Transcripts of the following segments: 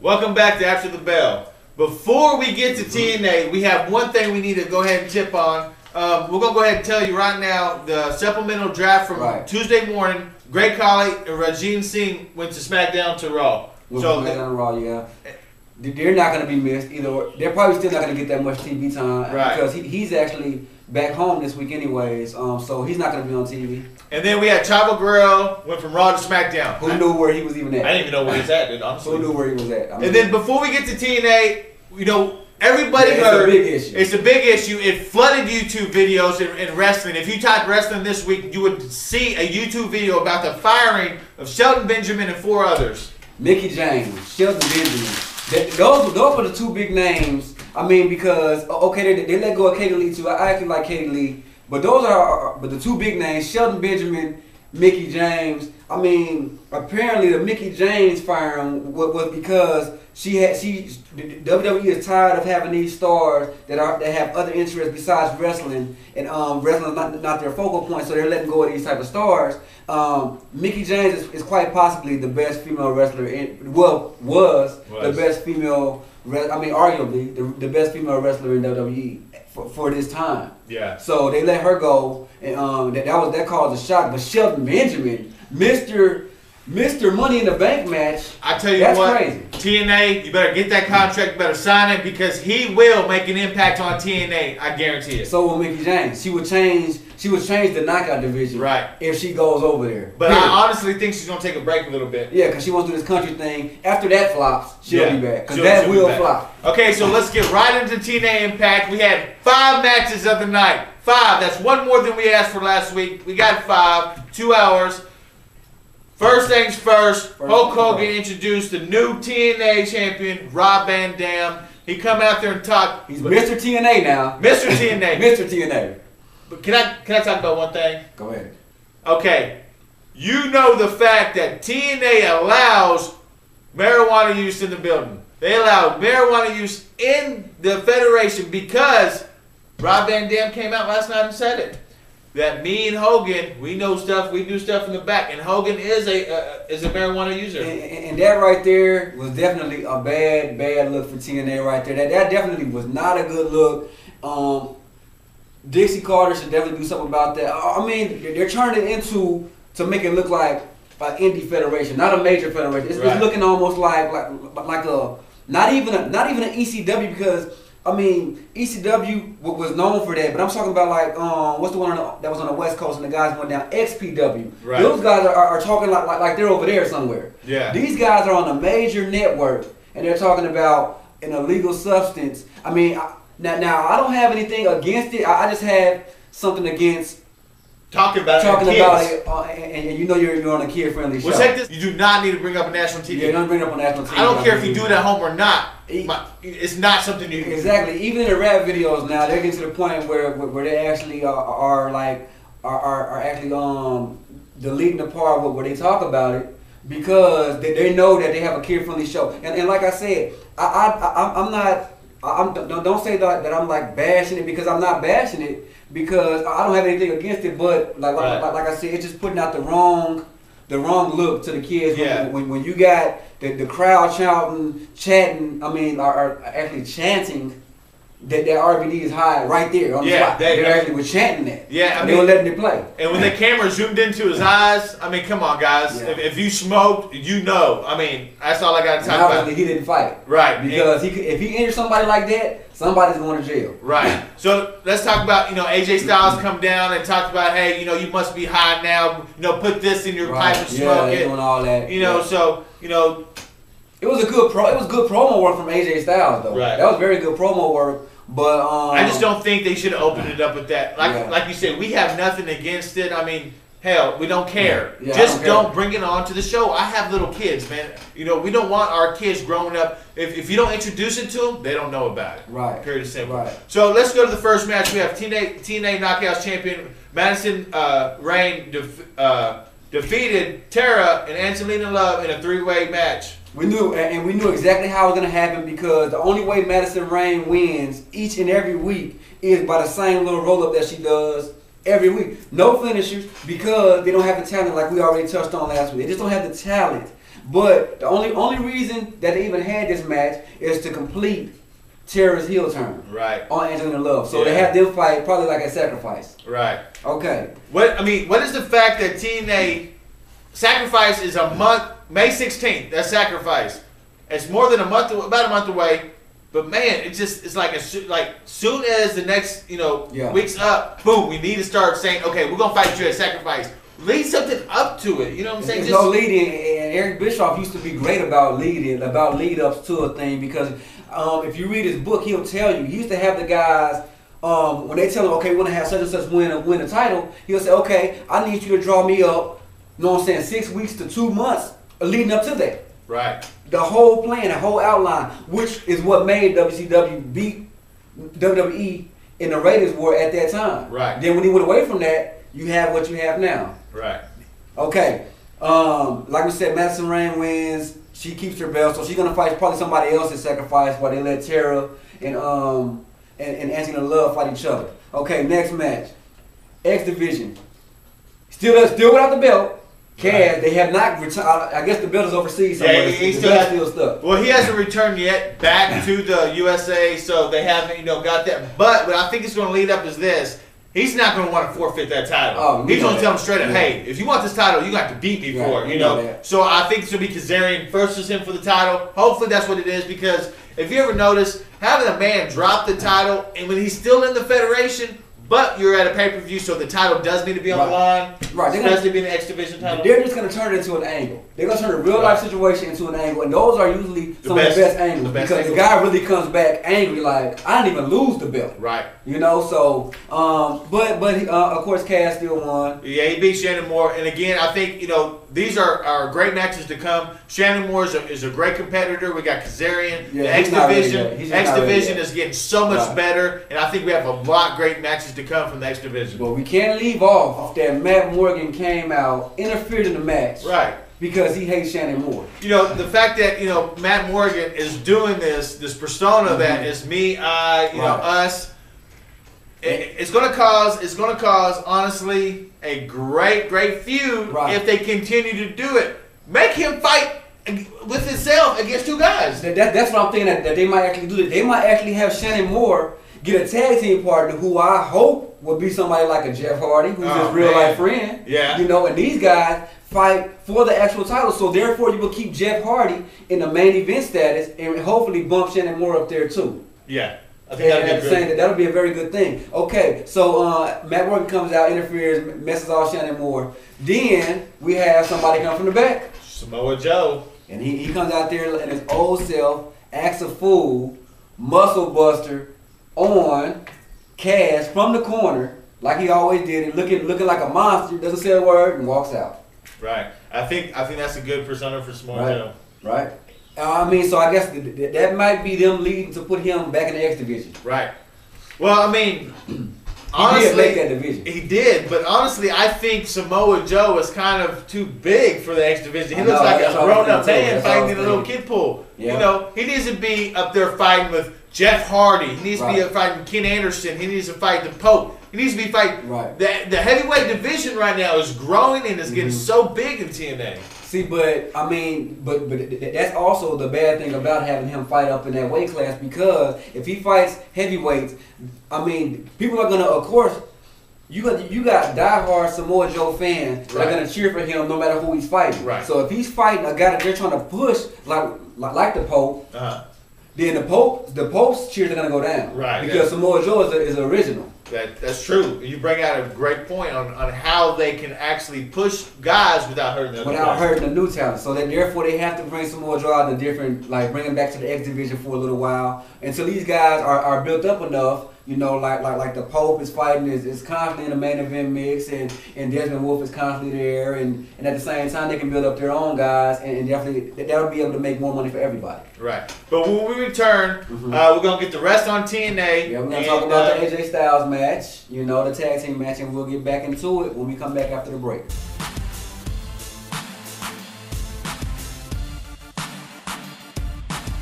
Welcome back to After the Bell. Before we get to TNA, we have one thing we need to go ahead and tip on. We're going to go ahead and tell you right now, the supplemental draft from Tuesday morning, Great Khali and Rajin Singh went to SmackDown to Raw. SmackDown to Raw, yeah. They're not going to be missed either. They're probably still not going to get that much TV time because he's actually back home this week anyways, so he's not going to be on TV. And then we had Chavo Guerrero went from Raw to SmackDown. Who knew where he was even at? I didn't even know where he's at, dude, honestly. Who knew where he was at? And then before we get to TNA, everybody heard. It's a big issue. It's a big issue. It flooded YouTube videos in wrestling. If you type wrestling this week, you would see a YouTube video about the firing of Shelton Benjamin and 4 others. Mickie James, Shelton Benjamin. Those are the 2 big names. I mean, because they let go of Katie Lee too. I actually like Katie Lee, but those are the 2 big names: Shelton Benjamin, Mickie James. I mean, apparently the Mickie James firing was because WWE is tired of having these stars that have other interests besides wrestling, and wrestling is not their focal point, so they're letting go of these type of stars. Mickie James is quite possibly the best female wrestler was the best female. I mean, arguably the best female wrestler in WWE for this time. Yeah. So they let her go, and that caused a shock. But Shelton Benjamin, Mr. Money in the Bank match. I tell you that's what, crazy. TNA, you better get that contract, you better sign it because he will make an impact on TNA. I guarantee it. So will Mickie James. She would change the knockout division. Right. If she goes over there. But I honestly think she's gonna take a break a little bit. Yeah, because she wants to do this country thing. After that flops, she'll be back. Because that will flop. Okay, so let's get right into TNA Impact. We had 5 matches of the night. 5. That's 1 more than we asked for last week. We got 5. 2 hours. First things first, Hulk Hogan introduced the new TNA champion, Rob Van Dam. He come out there and talk. He's Mr. TNA now. Mr. TNA. Mr. TNA. But can I talk about one thing? Go ahead. Okay. You know the fact that TNA allows marijuana use in the building. They allow marijuana use in the federation because Rob Van Dam came out last night and said it. That me and Hogan, we know stuff, we do stuff in the back, and Hogan is a marijuana user. And that right there was definitely a bad look for TNA right there. That definitely was not a good look. Dixie Carter should definitely do something about that. I mean, they're turning it to make it look like an indie federation, not a major federation. It's looking almost like a not even an ECW because. I mean, ECW was known for that, but I'm talking about like what's the one that was on the West Coast and the guys went down? XPW. Right. Those guys are talking like they're over there somewhere. Yeah. These guys are on a major network and they're talking about an illegal substance. I mean, now I don't have anything against it. I just have something against talking about it, and you know you're on a kid-friendly show. Well, check this. You do not need to bring up a national TV. Yeah, you don't bring it up on national TV. I don't care if you do it at home or not. It's not something you exactly. Even in the rap videos now, they're getting to the point where they actually are actually deleting the part where they talk about it because they know that they have a kid-friendly show. And like I said, don't say that I'm like bashing it because I'm not bashing it. Because I don't have anything against it, but like I said, it's just putting out the wrong look to the kids. Yeah. When you got the crowd chatting, I mean, are actually chanting that RVD is high right there on the spot. They actually were chanting that. Yeah, I mean, they were letting it play. And when the camera zoomed into his eyes, I mean, come on, guys. Yeah. If you smoked, you know. I mean, that's all I got to talk about. Obviously, he didn't fight. Right. Because if he injured somebody like that, somebody's going to jail. Right. So let's talk about, AJ Styles come down and talked about, hey, you must be high now. Put this in your pipe and smoke it. Doing all that. So, it was good promo work from AJ Styles though. Right. That was very good promo work. But I just don't think they should have opened it up with that. Like you said, we have nothing against it. I mean, hell, we don't care. Yeah, just don't bring it on to the show. I have little kids, man. We don't want our kids growing up. If you don't introduce it to them, they don't know about it. Right. Period of simple. Right. So let's go to the first match. We have TNA Knockouts champion Madison Rayne defeated Tara and Angelina Love in a 3-way match. We knew exactly how it was going to happen because the only way Madison Rayne wins each and every week is by the same little roll-up that she does every week. No finishers because they don't have the talent like we already touched on last week. They just don't have the talent. But the only reason that they even had this match is to complete Tara's heel turn on Angelina Love. So they have them fight probably like a sacrifice. Right. Okay. What is the fact that TNA Sacrifice is a month, May 16th? That Sacrifice. It's more than about a month away. But man, it's like soon as the next week's up, boom, we need to start saying, okay, we're gonna fight you at Sacrifice. Lead something up to it. You know what I'm saying? There's no leading, and Eric Bischoff used to be great about lead ups to a thing because if you read his book, he'll tell you. He used to have the guys when they tell him, okay, we're gonna have such and such win a title. He'll say, okay, I need you to draw me up. You know what I'm saying? 6 weeks to 2 months leading up to that. Right. The whole plan, the whole outline, which is what made WCW beat WWE in the ratings war at that time. Right. Then when he went away from that, you have what you have now. Right. Okay. Like we said, Madison Rayne wins. She keeps her belt, so she's gonna fight probably somebody else at Sacrifice while they let Tara and Angelina Love fight each other. Okay, next match. X Division. Still without the belt. Cass, they have not returned. I guess the belt is overseas somewhere. Yeah, he's still stuck. Well, he hasn't returned yet back to the USA, so they haven't, got that. But what I think it's going to lead up is this. He's not going to want to forfeit that title. He's going to tell him straight up, hey, if you want this title, you got to beat me for it, you know. So I think it's going to be Kazarian versus him for the title. Hopefully that's what it is because if you ever notice, having a man drop the title and when he's still in the Federation, but you're at a pay-per-view, so the title does need to be on the line. Right. Especially being the X Division title. They're just going to turn it into an angle. They're going to turn a real-life situation into an angle, and those are usually some of the best angles because the guy really comes back angry, like, I didn't even lose the belt. Right. So, but of course, Cass still won. Yeah, he beat Shannon Moore, and again, I think, these are great matches to come. Shannon Moore is a great competitor. We got Kazarian. The X Division is getting so much better, and I think we have a lot of great matches to come from the X Division. But we can't leave off that Matt Morgan came out, interfered in the match. Right. Because he hates Shannon Moore. The fact that, Matt Morgan is doing this persona that is me, us. It's gonna cause honestly a great feud if they continue to do it. Make him fight with himself against two guys. That's what I'm thinking that they might actually do. They might actually have Shannon Moore get a tag team partner who I hope will be somebody like a Jeff Hardy, who's his real life friend. Yeah. And these guys fight for the actual title, so therefore you will keep Jeff Hardy in the main event status and hopefully bump Shannon Moore up there too. Yeah. I think that'll be a very good thing. Okay, so Matt Morgan comes out, interferes, messes off Shannon Moore. Then we have somebody come from the back. Samoa Joe. And he comes out there in his old self, acts a fool, muscle buster on Cass from the corner, like he always did, and looking like a monster, doesn't say a word, and walks out. Right. I think that's a good persona for Samoa Joe. Right. So I guess that might be them leading to put him back in the X Division. Right. Well, honestly, he did make that division. He did, but honestly, I think Samoa Joe is kind of too big for the X Division. He looks like a grown-up man fighting in a little kid pool. Yeah. He needs to be up there fighting with Jeff Hardy. He needs to be fighting Ken Anderson. He needs to fight the Pope. He needs to be fighting. Right. The heavyweight division right now is growing and is getting so big in TNA. See, but that's also the bad thing about having him fight up in that weight class because if he fights heavyweights, people are gonna, of course, you got diehard Samoa Joe fans that are gonna cheer for him no matter who he's fighting. Right. So if he's fighting a guy that they're trying to push like the Pope, then the Pope's cheers are gonna go down. Right. Because Samoa Joe is original. That's true. You bring out a great point on how they can actually push guys without hurting them. Without hurting the new talent. So that therefore they have to bring some more draw to different, like bring them back to the X Division for a little while. Until these guys are built up enough, like the Pope is fighting, is constantly in the main event mix, and Desmond Wolfe is constantly there, and at the same time they can build up their own guys, and definitely that'll be able to make more money for everybody. Right. But when we return, we're going to get the rest on TNA. Yeah, we're going to talk about the AJ Styles match, the tag team match, and we'll get back into it when we come back after the break.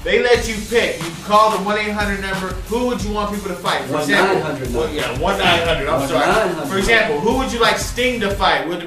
They let you pick. You call the 1-800 number. Who would you want people to fight? For example, 1-900 number. Well, yeah, 1-900. I'm sorry. For example, who would you like Sting to fight? Would